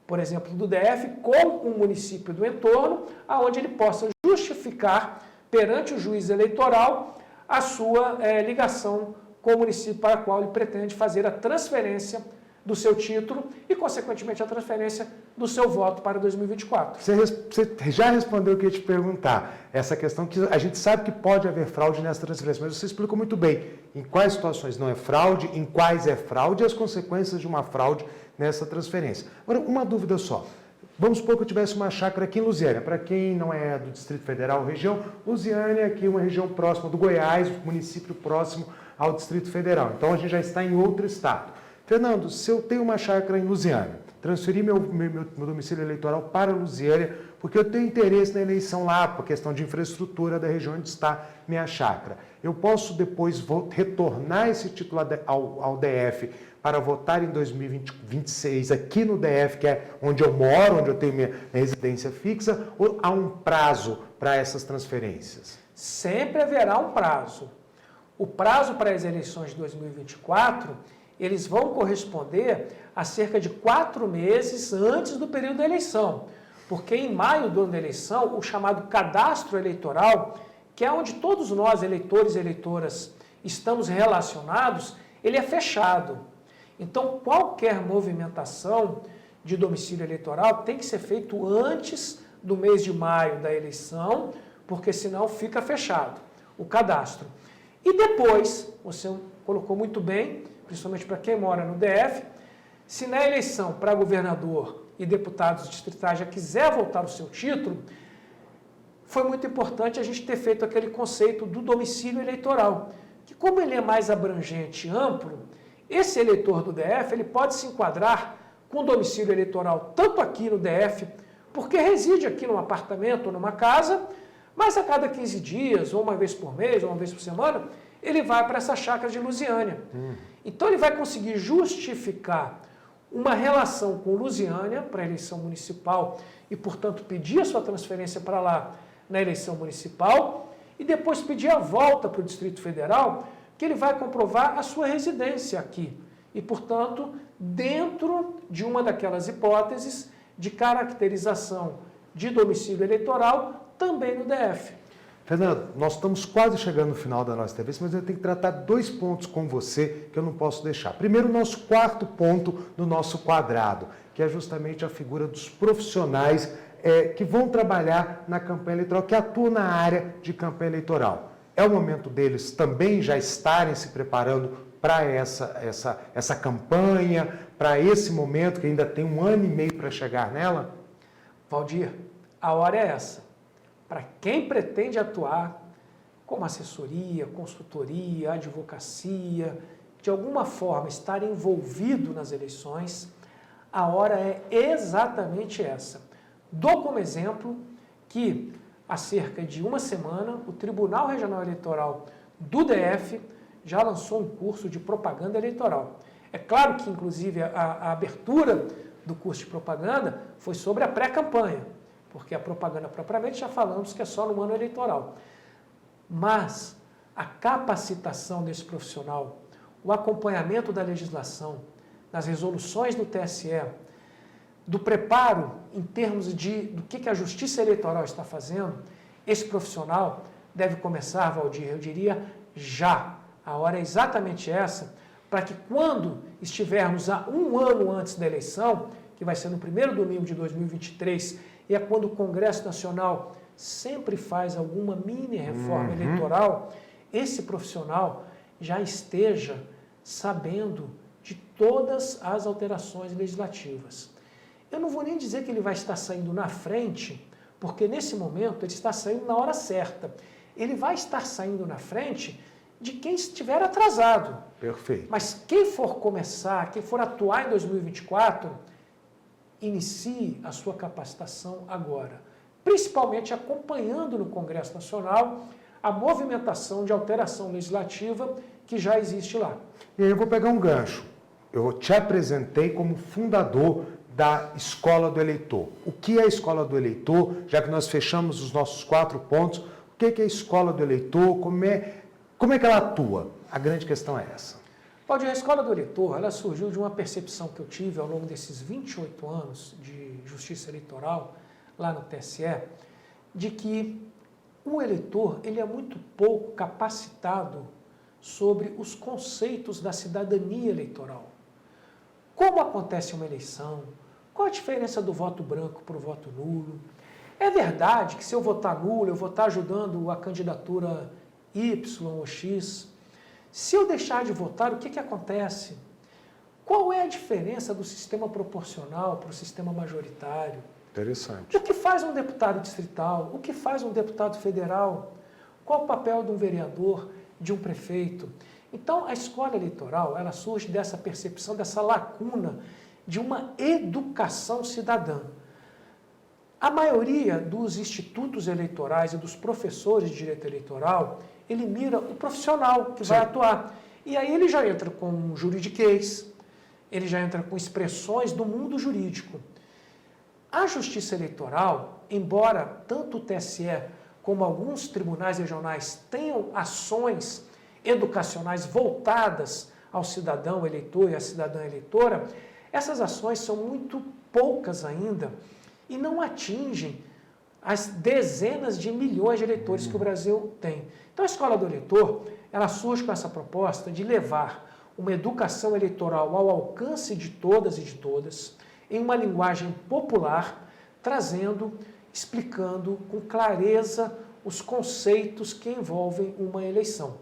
por exemplo, do DF, com um município do entorno, aonde ele possa justificar perante o juiz eleitoral a sua ligação com o município para o qual ele pretende fazer a transferência do seu título e, consequentemente, a transferência do seu voto para 2024. Você já respondeu o que eu ia te perguntar. Essa questão que a gente sabe que pode haver fraude nessa transferência, mas você explicou muito bem em quais situações não é fraude, em quais é fraude e as consequências de uma fraude nessa transferência. Agora, uma dúvida só. Vamos supor que eu tivesse uma chácara aqui em Lusiânia. Para quem não é do Distrito Federal ou região, Lusiânia é aqui uma região próxima do Goiás, um município próximo ao Distrito Federal. Então, a gente já está em outro estado. Fernando, se eu tenho uma chácara em Lusiânia, transferi meu domicílio eleitoral para Lusiânia, porque eu tenho interesse na eleição lá, por questão de infraestrutura da região onde está minha chácara. Eu posso depois retornar esse título ao DF para votar em 2026 aqui no DF, que é onde eu moro, onde eu tenho minha residência fixa, ou há um prazo para essas transferências? Sempre haverá um prazo. O prazo para as eleições de 2024, eles vão corresponder a cerca de 4 meses antes do período da eleição. Porque em maio do ano da eleição, o chamado cadastro eleitoral, que é onde todos nós, eleitores e eleitoras, estamos relacionados, ele é fechado. Então, qualquer movimentação de domicílio eleitoral tem que ser feito antes do mês de maio da eleição, porque senão fica fechado o cadastro. E depois, você colocou muito bem, principalmente para quem mora no DF, se na eleição para governador e deputados distritais já quiser voltar o seu título, foi muito importante a gente ter feito aquele conceito do domicílio eleitoral, que como ele é mais abrangente e amplo, esse eleitor do DF ele pode se enquadrar com domicílio eleitoral tanto aqui no DF, porque reside aqui num apartamento ou numa casa, mas a cada 15 dias, ou uma vez por mês, ou uma vez por semana, ele vai para essa chácara de Lusiânia. Então ele vai conseguir justificar uma relação com Lusiânia para a eleição municipal e, portanto, pedir a sua transferência para lá na eleição municipal e depois pedir a volta para o Distrito Federal, que ele vai comprovar a sua residência aqui. E, portanto, dentro de uma daquelas hipóteses de caracterização de domicílio eleitoral também no DF. Fernando, nós estamos quase chegando no final da nossa entrevista, mas eu tenho que tratar 2 pontos com você que eu não posso deixar. Primeiro, o nosso 4º ponto do nosso quadrado, que é justamente a figura dos profissionais que vão trabalhar na campanha eleitoral, que atuam na área de campanha eleitoral. É o momento deles também já estarem se preparando para essa campanha, para esse momento que ainda tem 1 ano e meio para chegar nela? Valdir, a hora é essa. Para quem pretende atuar como assessoria, consultoria, advocacia, de alguma forma estar envolvido nas eleições, a hora é exatamente essa. Dou como exemplo que há cerca de 1 semana o Tribunal Regional Eleitoral do DF já lançou um curso de propaganda eleitoral. É claro que, inclusive, a abertura do curso de propaganda foi sobre a pré-campanha, porque a propaganda propriamente já falamos que é só no ano eleitoral. Mas a capacitação desse profissional, o acompanhamento da legislação, das resoluções do TSE, do preparo em termos do que a Justiça Eleitoral está fazendo, esse profissional deve começar, Valdir, eu diria, já. A hora é exatamente essa, para que quando estivermos a 1 ano antes da eleição, que vai ser no primeiro domingo de 2023, e é quando o Congresso Nacional sempre faz alguma mini reforma eleitoral, esse profissional já esteja sabendo de todas as alterações legislativas. Eu não vou nem dizer que ele vai estar saindo na frente, porque nesse momento ele está saindo na hora certa. Ele vai estar saindo na frente de quem estiver atrasado. Perfeito. Mas quem for começar, quem for atuar em 2024, inicie a sua capacitação agora, principalmente acompanhando no Congresso Nacional a movimentação de alteração legislativa que já existe lá. E aí eu vou pegar um gancho. Eu te apresentei como fundador da Escola do Eleitor. O que é a Escola do Eleitor? Já que nós fechamos os nossos 4 pontos, o que é a Escola do Eleitor? Como é que ela atua? A grande questão é essa. Valdir, a Escola do Eleitor, ela surgiu de uma percepção que eu tive ao longo desses 28 anos de justiça eleitoral, lá no TSE, de que o eleitor ele é muito pouco capacitado sobre os conceitos da cidadania eleitoral. Como acontece uma eleição? Qual a diferença do voto branco para o voto nulo? É verdade que se eu votar nulo, eu vou estar ajudando a candidatura Y ou X? Se eu deixar de votar, o que acontece? Qual é a diferença do sistema proporcional para o sistema majoritário? Interessante. O que faz um deputado distrital? O que faz um deputado federal? Qual o papel de um vereador, de um prefeito? Então, a escola eleitoral, ela surge dessa percepção, dessa lacuna de uma educação cidadã. A maioria dos institutos eleitorais e dos professores de direito eleitoral, ele mira o profissional que vai atuar. E aí ele já entra com juridiquês, ele já entra com expressões do mundo jurídico. A justiça eleitoral, embora tanto o TSE como alguns tribunais regionais tenham ações educacionais voltadas ao cidadão eleitor e à cidadã eleitora, essas ações são muito poucas ainda e não atingem as dezenas de milhões de eleitores que o Brasil tem. Então a Escola do Eleitor, ela surge com essa proposta de levar uma educação eleitoral ao alcance de todas e de todas, em uma linguagem popular, trazendo, explicando com clareza os conceitos que envolvem uma eleição.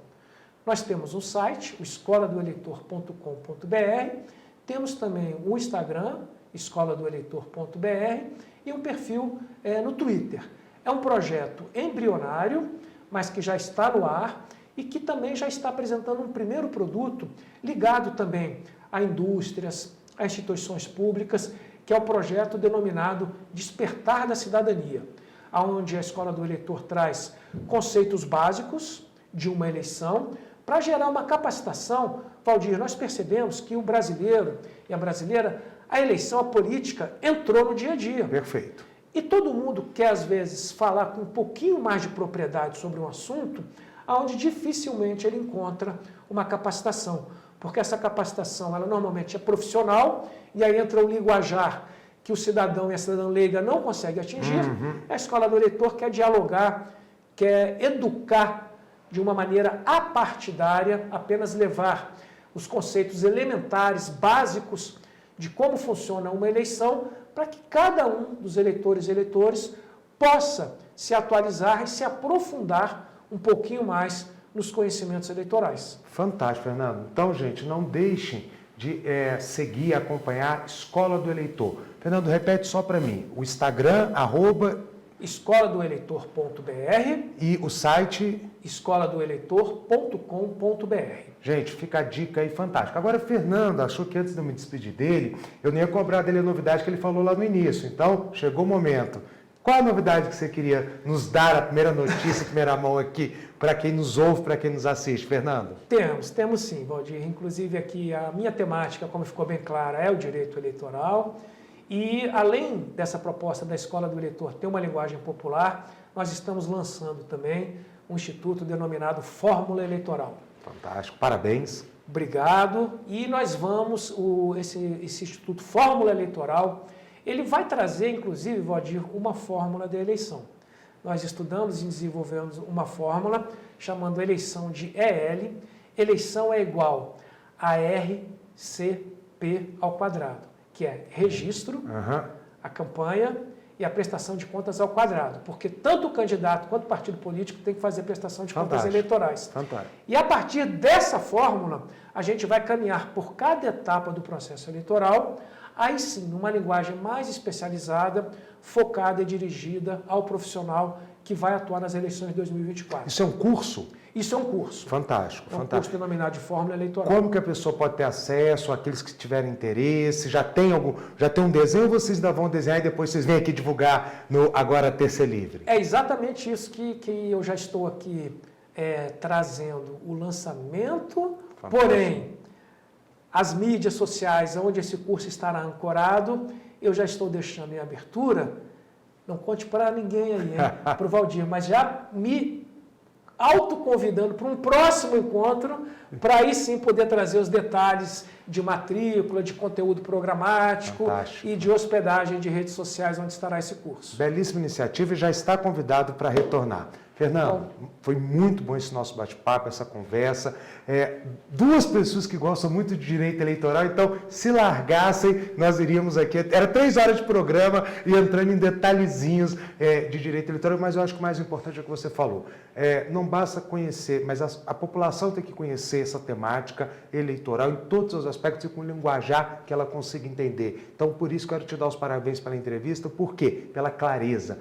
Nós temos um site, o escoladoeleitor.com.br, temos também o Instagram, escoladoeleitor.br, e um perfil no Twitter. É um projeto embrionário, mas que já está no ar e que também já está apresentando um primeiro produto ligado também a indústrias, a instituições públicas, que é o projeto denominado Despertar da Cidadania, onde a Escola do Eleitor traz conceitos básicos de uma eleição para gerar uma capacitação. Valdir, nós percebemos que o brasileiro e a brasileira, a eleição, a política, entrou no dia a dia. Perfeito. E todo mundo quer, às vezes, falar com um pouquinho mais de propriedade sobre um assunto, onde dificilmente ele encontra uma capacitação. Porque essa capacitação, ela normalmente é profissional, e aí entra o linguajar que o cidadão e a cidadã leiga não conseguem atingir. A Escola do Eleitor quer dialogar, quer educar de uma maneira apartidária, apenas levar os conceitos elementares, básicos, de como funciona uma eleição, para que cada um dos eleitores e eleitores possa se atualizar e se aprofundar um pouquinho mais nos conhecimentos eleitorais. Fantástico, Fernando. Então, gente, não deixem de seguir e acompanhar a Escola do Eleitor. Fernando, repete só para mim. O Instagram, escoladoeleitor.br e o site escoladoeleitor.com.br. Gente, fica a dica aí fantástica. Agora, Fernando achou que antes de eu me despedir dele, eu nem ia cobrar dele a novidade que ele falou lá no início. Então, chegou o momento. Qual a novidade que você queria nos dar, a primeira notícia, a primeira mão aqui, para quem nos ouve, para quem nos assiste, Fernando? Temos sim, Valdir. Inclusive aqui a minha temática, como ficou bem clara, é o direito eleitoral. E além dessa proposta da Escola do Eleitor ter uma linguagem popular, nós estamos lançando também um instituto denominado Fórmula Eleitoral. Fantástico, parabéns. Obrigado. E nós vamos, esse Instituto Fórmula Eleitoral, ele vai trazer, inclusive, Valdir, uma fórmula de eleição. Nós estudamos e desenvolvemos uma fórmula chamando eleição de EL. Eleição é igual a RCP ao quadrado, que é registro, a campanha e a prestação de contas ao quadrado, porque tanto o candidato quanto o partido político tem que fazer prestação de contas eleitorais. Fantástico. E a partir dessa fórmula, a gente vai caminhar por cada etapa do processo eleitoral, aí sim, numa linguagem mais especializada, focada e dirigida ao profissional que vai atuar nas eleições de 2024. Isso é um curso? Isso é um curso. Fantástico, É um fantástico. curso denominado de Fórmula Eleitoral. Como que a pessoa pode ter acesso, aqueles que tiverem interesse, já tem um desenho, vocês ainda vão desenhar e depois vocês vêm aqui divulgar no Agora Terça Livre? É exatamente isso que eu já estou aqui trazendo, o lançamento, Fantástico. Porém, as mídias sociais onde esse curso estará ancorado, eu já estou deixando em abertura, não conte para ninguém aí, para o Valdir, mas já me autoconvidando para um próximo encontro, para aí sim poder trazer os detalhes de matrícula, de conteúdo programático. Fantástico. E de hospedagem de redes sociais onde estará esse curso. Belíssima iniciativa e já está convidado para retornar. Fernando, foi muito bom esse nosso bate-papo, essa conversa. Duas pessoas que gostam muito de direito eleitoral, então, se largassem, nós iríamos aqui. Era 3 horas de programa e entrando em detalhezinhos de direito eleitoral, mas eu acho que o mais importante é o que você falou. Não basta conhecer, mas a população tem que conhecer essa temática eleitoral em todos os aspectos e com linguajar que ela consiga entender. Então, por isso, quero te dar os parabéns pela entrevista. Por quê? Pela clareza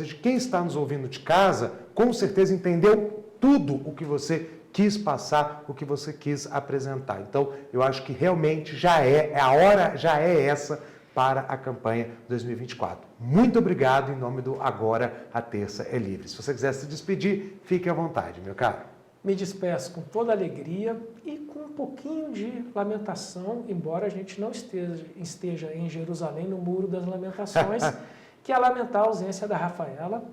de quem está nos ouvindo de casa, com certeza entendeu tudo o que você quis passar, o que você quis apresentar. Então, eu acho que realmente a hora já é essa para a campanha 2024. Muito obrigado em nome do Agora a Terça é Livre. Se você quiser se despedir, fique à vontade, meu caro. Me despeço com toda alegria e com um pouquinho de lamentação, embora a gente não esteja em Jerusalém, no Muro das Lamentações, que é lamentar a ausência da Rafaela,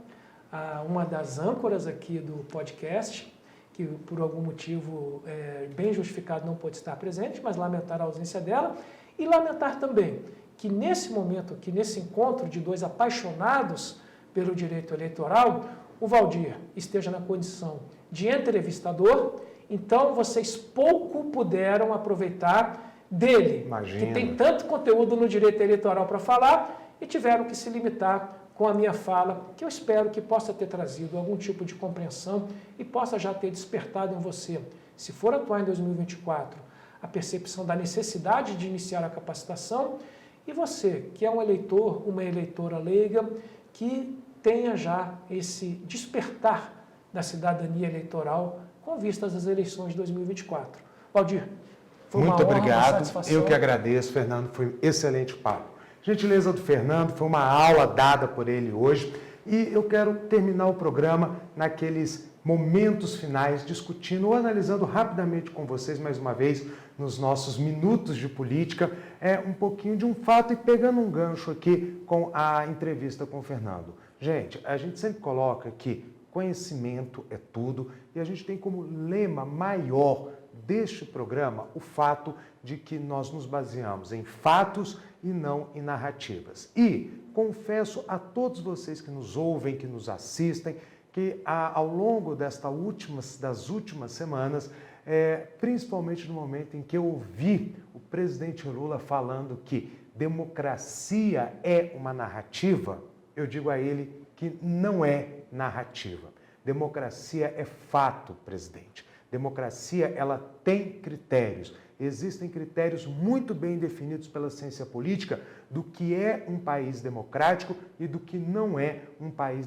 uma das âncoras aqui do podcast, que por algum motivo bem justificado não pôde estar presente, mas lamentar a ausência dela e lamentar também que nesse momento aqui, nesse encontro de dois apaixonados pelo direito eleitoral, o Valdir esteja na condição de entrevistador, então vocês pouco puderam aproveitar dele, Imagina. que tem tanto conteúdo no direito eleitoral para falar, e tiveram que se limitar com a minha fala, que eu espero que possa ter trazido algum tipo de compreensão e possa já ter despertado em você, se for atuar em 2024, a percepção da necessidade de iniciar a capacitação, e você, que é um eleitor, uma eleitora leiga, que tenha já esse despertar da cidadania eleitoral com vistas às eleições de 2024. Valdir, foi uma Muito honra, obrigado. uma satisfação. Eu que agradeço, Fernando, foi um excelente papo. Gentileza do Fernando, foi uma aula dada por ele hoje e eu quero terminar o programa naqueles momentos finais, discutindo ou analisando rapidamente com vocês, mais uma vez, nos nossos minutos de política, um pouquinho de um fato e pegando um gancho aqui com a entrevista com o Fernando. Gente, a gente sempre coloca que conhecimento é tudo e a gente tem como lema maior deste programa o fato de que nós nos baseamos em fatos e não em narrativas. E confesso a todos vocês que nos ouvem, que nos assistem, que ao longo das últimas semanas, principalmente no momento em que eu ouvi o presidente Lula falando que democracia é uma narrativa, eu digo a ele que não é narrativa. Democracia é fato, presidente. Democracia, ela tem critérios. Existem critérios muito bem definidos pela ciência política do que é um país democrático e do que não é um país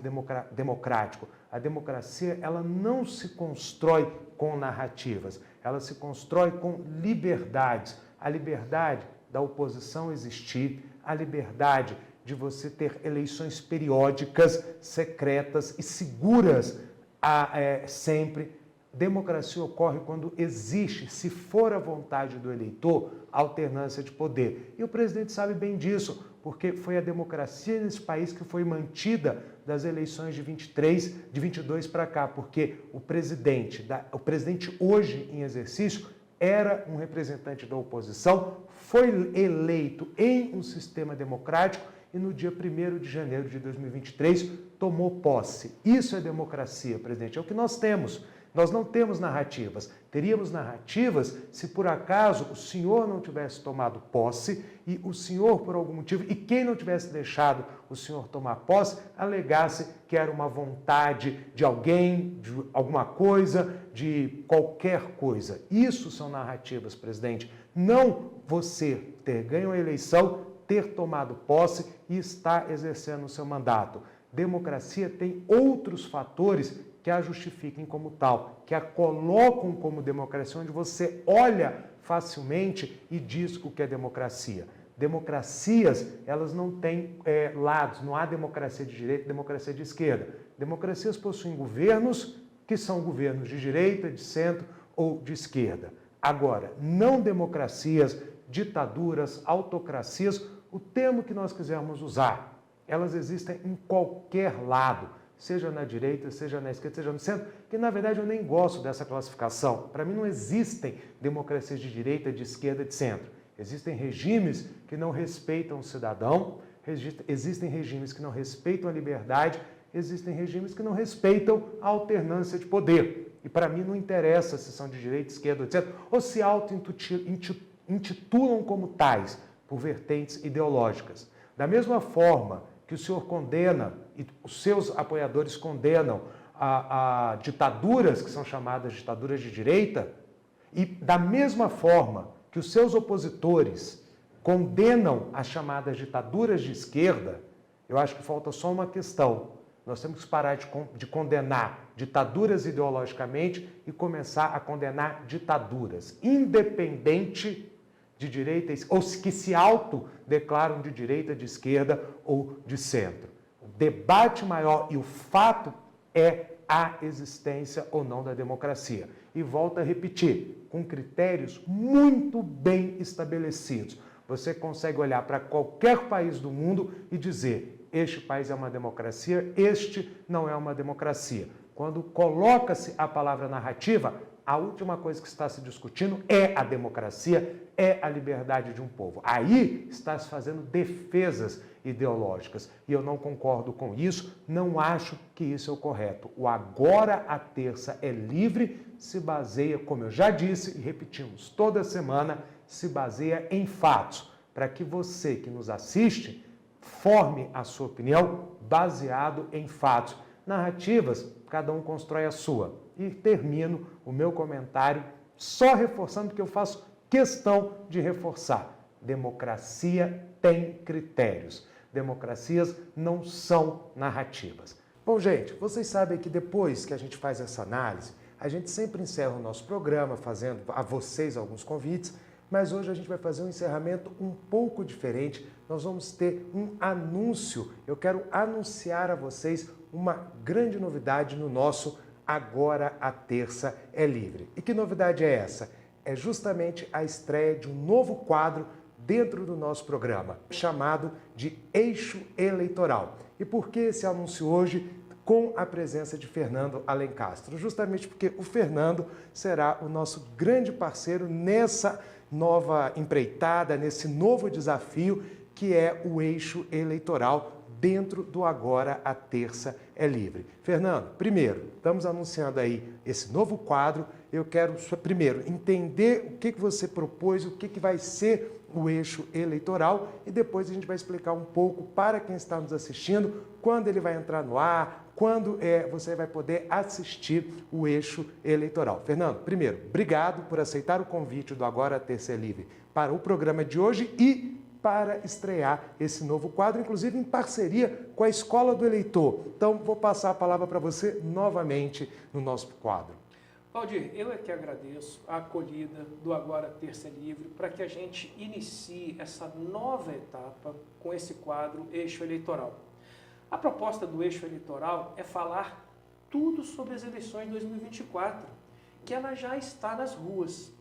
democrático. A democracia, ela não se constrói com narrativas, ela se constrói com liberdades. A liberdade da oposição existir, a liberdade de você ter eleições periódicas, secretas e seguras sempre. Democracia ocorre quando existe, se for a vontade do eleitor, alternância de poder. E o presidente sabe bem disso, porque foi a democracia nesse país que foi mantida das eleições de 22 para cá, porque o presidente hoje em exercício era um representante da oposição, foi eleito em um sistema democrático e no dia 1º de janeiro de 2023 tomou posse. Isso é democracia, presidente, é o que nós temos. Nós não temos narrativas. Teríamos narrativas se por acaso o senhor não tivesse tomado posse e o senhor, por algum motivo, e quem não tivesse deixado o senhor tomar posse, alegasse que era uma vontade de alguém, de alguma coisa, de qualquer coisa. Isso são narrativas, presidente. Não você ter ganho a eleição, ter tomado posse e estar exercendo o seu mandato. Democracia tem outros fatores que a justifiquem como tal, que a colocam como democracia, onde você olha facilmente e diz o que é democracia. Democracias, elas não têm lados, não há democracia de direita e democracia de esquerda. Democracias possuem governos que são governos de direita, de centro ou de esquerda. Agora, não democracias, ditaduras, autocracias, o termo que nós quisermos usar, elas existem em qualquer lado, seja na direita, seja na esquerda, seja no centro, que na verdade eu nem gosto dessa classificação. Para mim não existem democracias de direita, de esquerda, de centro. Existem regimes que não respeitam o cidadão, existem regimes que não respeitam a liberdade, existem regimes que não respeitam a alternância de poder. E para mim não interessa se são de direita, esquerda, etc., ou se auto-intitulam como tais, por vertentes ideológicas. Da mesma forma que o senhor condena, e os seus apoiadores condenam, a ditaduras que são chamadas ditaduras de direita, e da mesma forma que os seus opositores condenam as chamadas ditaduras de esquerda, eu acho que falta só uma questão. Nós temos que parar de condenar ditaduras ideologicamente e começar a condenar ditaduras, independente de direita, ou que se autodeclaram de direita, de esquerda ou de centro. O debate maior e o fato é a existência ou não da democracia. E volto a repetir, com critérios muito bem estabelecidos. Você consegue olhar para qualquer país do mundo e dizer: este país é uma democracia, este não é uma democracia. Quando coloca-se a palavra narrativa, a última coisa que está se discutindo é a democracia, é a liberdade de um povo. Aí está se fazendo defesas ideológicas. E eu não concordo com isso, não acho que isso é o correto. O agora a terça é livre, se baseia, como eu já disse e repetimos toda semana, se baseia em fatos, para que você que nos assiste forme a sua opinião baseado em fatos. Narrativas, cada um constrói a sua. E termino o meu comentário só reforçando que eu faço questão de reforçar. Democracia tem critérios. Democracias não são narrativas. Bom, gente, vocês sabem que depois que a gente faz essa análise, a gente sempre encerra o nosso programa fazendo a vocês alguns convites, mas hoje a gente vai fazer um encerramento um pouco diferente. Nós vamos ter um anúncio. Eu quero anunciar a vocês uma grande novidade no nosso Agora a Terça é Livre. E que novidade é essa? É justamente a estreia de um novo quadro dentro do nosso programa, chamado de Eixo Eleitoral. E por que esse anúncio hoje com a presença de Fernando Alencastro? Justamente porque o Fernando será o nosso grande parceiro nessa nova empreitada, nesse novo desafio que é o Eixo Eleitoral dentro do Agora a Terça é Livre. Fernando, primeiro, estamos anunciando aí esse novo quadro. Eu quero, primeiro, entender o que você propôs, o que vai ser o eixo eleitoral e depois a gente vai explicar um pouco para quem está nos assistindo quando ele vai entrar no ar, quando você vai poder assistir o eixo eleitoral. Fernando, primeiro, obrigado por aceitar o convite do Agora a Terça é Livre para o programa de hoje e para estrear esse novo quadro, inclusive em parceria com a Escola do Eleitor. Então, vou passar a palavra para você novamente no nosso quadro. Valdir, eu é que agradeço a acolhida do Agora Terça Livre para que a gente inicie essa nova etapa com esse quadro Eixo Eleitoral. A proposta do Eixo Eleitoral é falar tudo sobre as eleições de 2024, que ela já está nas ruas.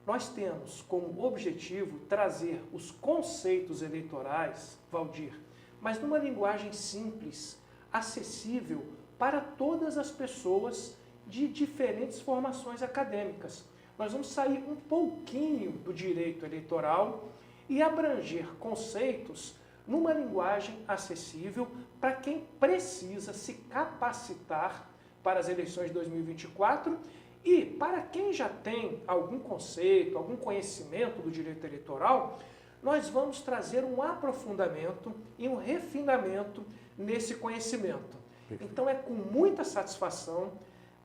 Nós temos como objetivo trazer os conceitos eleitorais, Valdir, mas numa linguagem simples, acessível para todas as pessoas de diferentes formações acadêmicas. Nós vamos sair um pouquinho do direito eleitoral e abranger conceitos numa linguagem acessível para quem precisa se capacitar para as eleições de 2024 e para quem já tem algum conceito, algum conhecimento do direito eleitoral, nós vamos trazer um aprofundamento e um refinamento nesse conhecimento. Então é com muita satisfação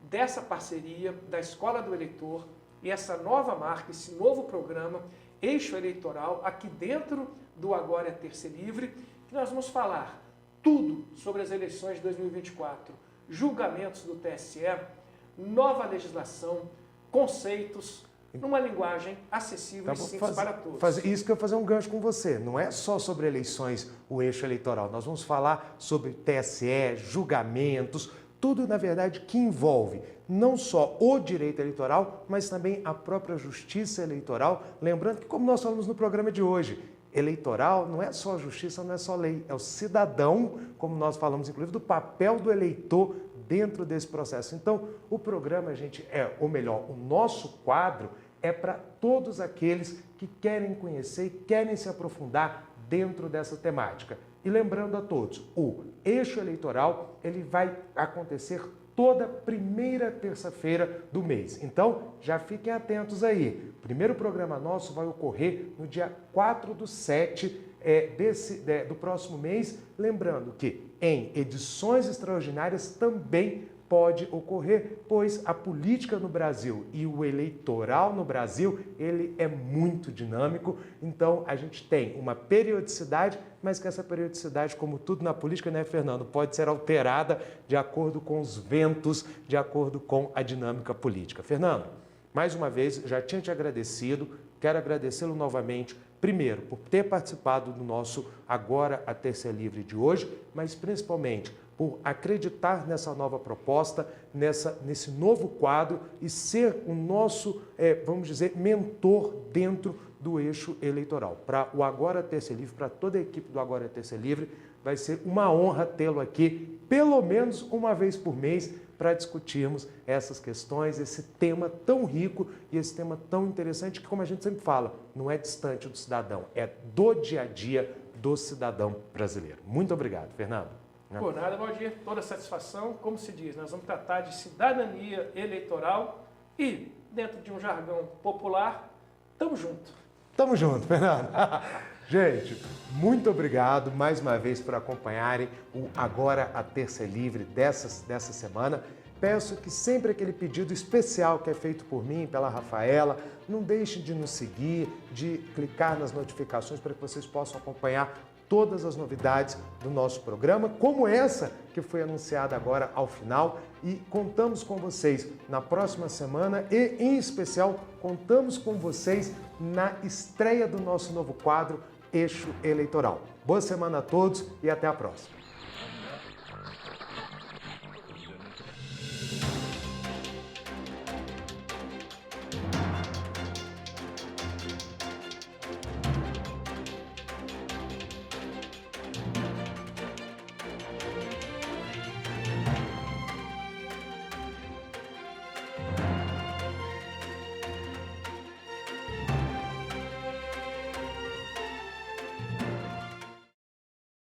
dessa parceria da Escola do Eleitor e essa nova marca, esse novo programa, Eixo Eleitoral, aqui dentro do Agora é Terça Livre, que nós vamos falar tudo sobre as eleições de 2024, julgamentos do TSE, nova legislação, conceitos, numa linguagem acessível e simples para todos. Isso que eu vou fazer um gancho com você. Não é só sobre eleições o eixo eleitoral. Nós vamos falar sobre TSE, julgamentos, tudo, na verdade, que envolve não só o direito eleitoral, mas também a própria justiça eleitoral. Lembrando que, como nós falamos no programa de hoje, eleitoral não é só justiça, não é só lei, é o cidadão, como nós falamos, inclusive, do papel do eleitor dentro desse processo. Então, o programa, gente, ou melhor, o nosso quadro é para todos aqueles que querem conhecer e querem se aprofundar dentro dessa temática. E lembrando a todos, o eixo eleitoral ele vai acontecer toda primeira terça-feira do mês. Então, já fiquem atentos aí. O primeiro programa nosso vai ocorrer no dia 4/7 do próximo mês. Lembrando que em edições extraordinárias também pode ocorrer, pois a política no Brasil e o eleitoral no Brasil, ele é muito dinâmico, então a gente tem uma periodicidade, mas que essa periodicidade, como tudo na política, né, Fernando, pode ser alterada de acordo com os ventos, de acordo com a dinâmica política. Fernando, mais uma vez, já tinha te agradecido, quero agradecê-lo novamente, primeiro, por ter participado do nosso Agora a Terça é Livre de hoje, mas principalmente por acreditar nessa nova proposta, nesse novo quadro e ser o nosso, vamos dizer, mentor dentro do eixo eleitoral. Para o Agora Terça Livre, para toda a equipe do Agora Terça Livre, vai ser uma honra tê-lo aqui, pelo menos uma vez por mês, para discutirmos essas questões, esse tema tão rico e esse tema tão interessante que, como a gente sempre fala, não é distante do cidadão, é do dia a dia do cidadão brasileiro. Muito obrigado, Fernando. Por nada, Valdir, toda satisfação. Como se diz, nós vamos tratar de cidadania eleitoral e, dentro de um jargão popular, tamo junto. Tamo junto, Fernando. Gente, muito obrigado mais uma vez por acompanharem o Agora a Terça é Livre dessa semana. Peço que sempre aquele pedido especial que é feito por mim, pela Rafaela, não deixem de nos seguir, de clicar nas notificações para que vocês possam acompanhar todas as novidades do nosso programa, como essa que foi anunciada agora ao final, e contamos com vocês na próxima semana e, em especial, contamos com vocês na estreia do nosso novo quadro Eixo Eleitoral. Boa semana a todos e até a próxima.